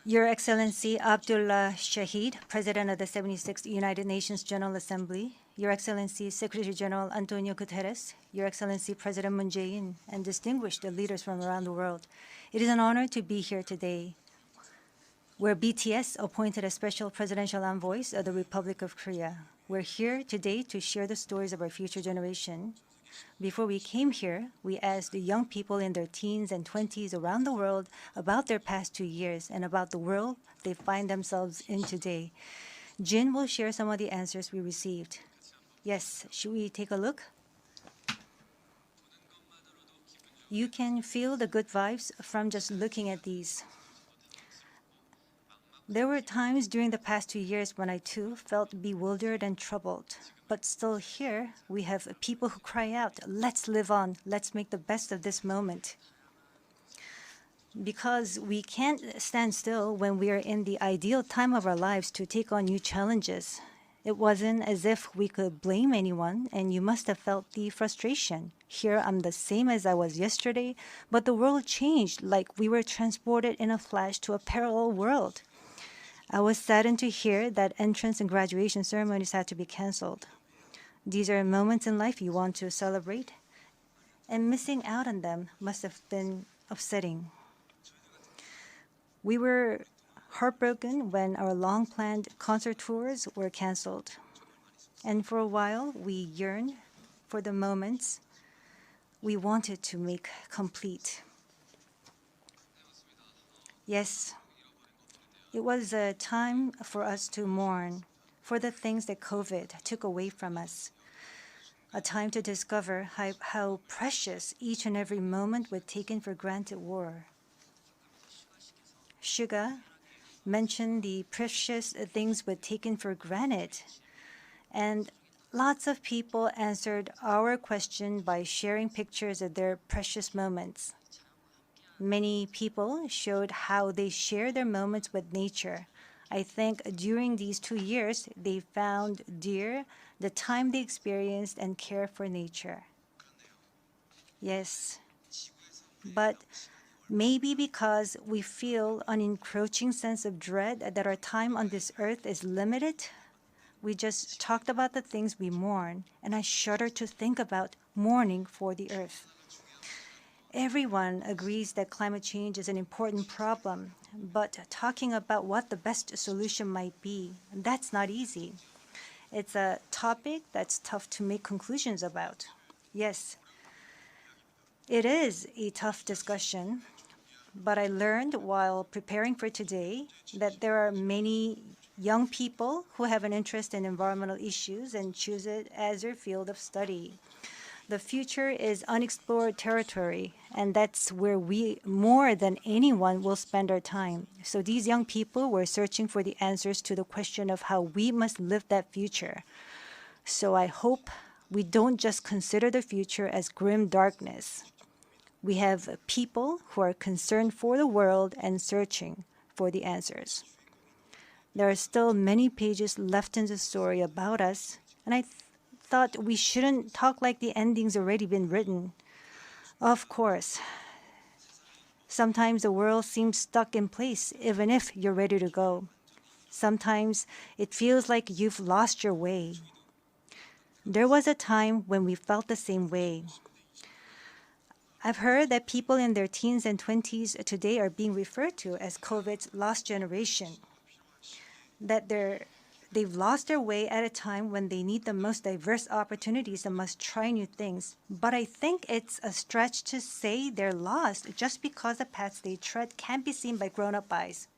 Your Excellency Abdullah Shahid, President of the 76th United Nations General Assembly, Your Excellency Secretary General Antonio Guterres, Your Excellency President Moon Jae-in, and distinguished leaders from around the world, it is an honor to be here today, where BTS appointed as special presidential envoys of the Republic of Korea. We're here today to share the stories of our future generation. Before we came here, we asked the young people in their teens and 20s around the world about their past 2 years and about the world they find themselves in today. Jin will share some of the answers we received. Yes, should we take a look? You can feel the good vibes from just looking at these. There were times during the past 2 years when I too felt bewildered and troubled. But still here, we have people who cry out, let's live on, let's make the best of this moment. Because we can't stand still when we are in the ideal time of our lives to take on new challenges. It wasn't as if we could blame anyone, and you must have felt the frustration. Here I'm the same as I was yesterday, but the world changed like we were transported in a flash to a parallel world. I was saddened to hear that entrance and graduation ceremonies had to be canceled. These are moments in life you want to celebrate, and missing out on them must have been upsetting. We were heartbroken when our long-planned concert tours were canceled. And for a while, we yearned for the moments we wanted to make complete. Yes, it was a time for us to mourn for the things that COVID took away from us. A time to discover how precious each and every moment we'd taken for granted were. Suga mentioned the precious things we'd taken for granted, and lots of people answered our question by sharing pictures of their precious moments. Many people showed how they share their moments with nature. I think during these 2 years, they found dear the time they experienced and care for nature. Yes, but maybe because we feel an encroaching sense of dread that our time on this earth is limited, we just talked about the things we mourn, and I shudder to think about mourning for the earth. Everyone agrees that climate change is an important problem, but talking about what the best solution might be, that's not easy. It's a topic that's tough to make conclusions about. Yes, it is a tough discussion, but I learned while preparing for today that there are many young people who have an interest in environmental issues and choose it as their field of study. The future is unexplored territory, and that's where we, more than anyone, will spend our time. So these young people were searching for the answers to the question of how we must live that future. So I hope we don't just consider the future as grim darkness. We have people who are concerned for the world and searching for the answers. There are still many pages left in the story about us, and I thought we shouldn't talk like the ending's already been written. Of course, sometimes the world seems stuck in place, even if you're ready to go. Sometimes it feels like you've lost your way. There was a time when we felt the same way. I've heard that people in their teens and 20s today are being referred to as COVID's lost generation, that they've lost their way at a time when they need the most diverse opportunities and must try new things. But I think it's a stretch to say they're lost just because the paths they tread can't be seen by grown-up eyes.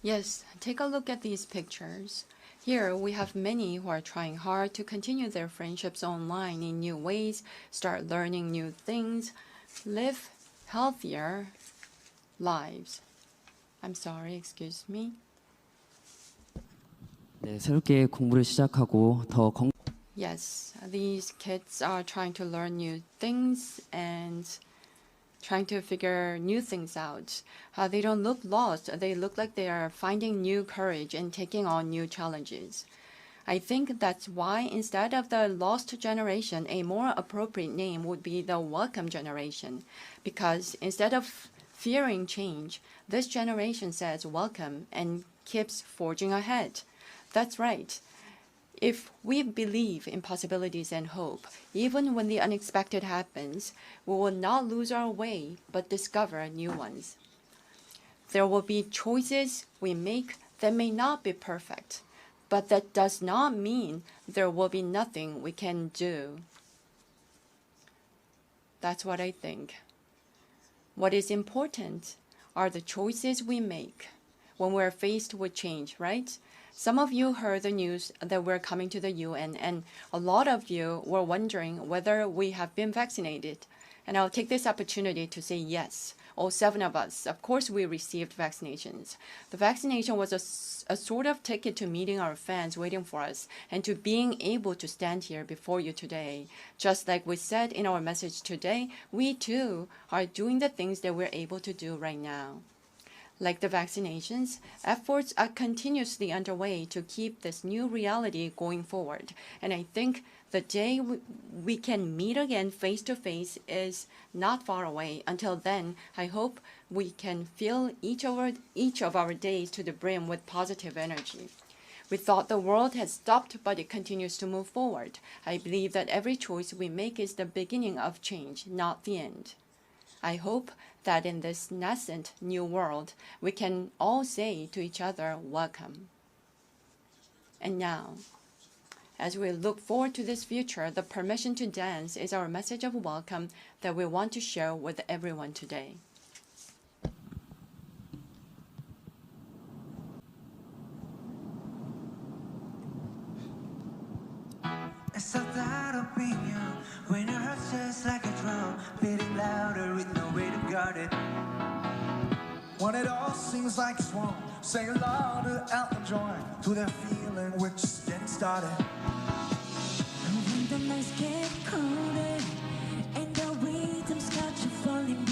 Yes, take a look at these pictures. Here we have many who are trying hard to continue their friendships online in new ways, start learning new things, live healthier lives. I'm sorry, excuse me. 네, 새롭게 공부를 시작하고 더 Yes, these kids are trying to learn new things and trying to figure new things out. They don't look lost. They look like they are finding new courage and taking on new challenges. I think that's why instead of the lost generation, a more appropriate name would be the welcome generation. Because instead of fearing change, this generation says welcome and keeps forging ahead. That's right. If we believe in possibilities and hope, even when the unexpected happens, we will not lose our way but discover new ones. There will be choices we make that may not be perfect, but that does not mean there will be nothing we can do. That's what I think. What is important are the choices we make when we're faced with change, right? Some of you heard the news that we're coming to the UN, and a lot of you were wondering whether we have been vaccinated. And I'll take this opportunity to say yes. All 7 of us, of course, we received vaccinations. The vaccination was a sort of ticket to meeting our fans waiting for us and to being able to stand here before you today. Just like we said in our message today, we too are doing the things that we're able to do right now. Like the vaccinations, efforts are continuously underway to keep this new reality going forward. And I think the day we can meet again face to face is not far away. Until then, I hope we can fill each of our days to the brim with positive energy. We thought the world had stopped, but it continues to move forward. I believe that every choice we make is the beginning of change, not the end. I hope that in this nascent new world, we can all say to each other, welcome. And now, as we look forward to this future, the permission to dance is our message of welcome that we want to share with everyone today. It's not that opinion when your heart's just like a drum, beating louder with no way to guard it. When it all seems like it's wrong, sing along to Elton John, to that feeling we're just getting started. And when the nights get colder and the rhythms got you falling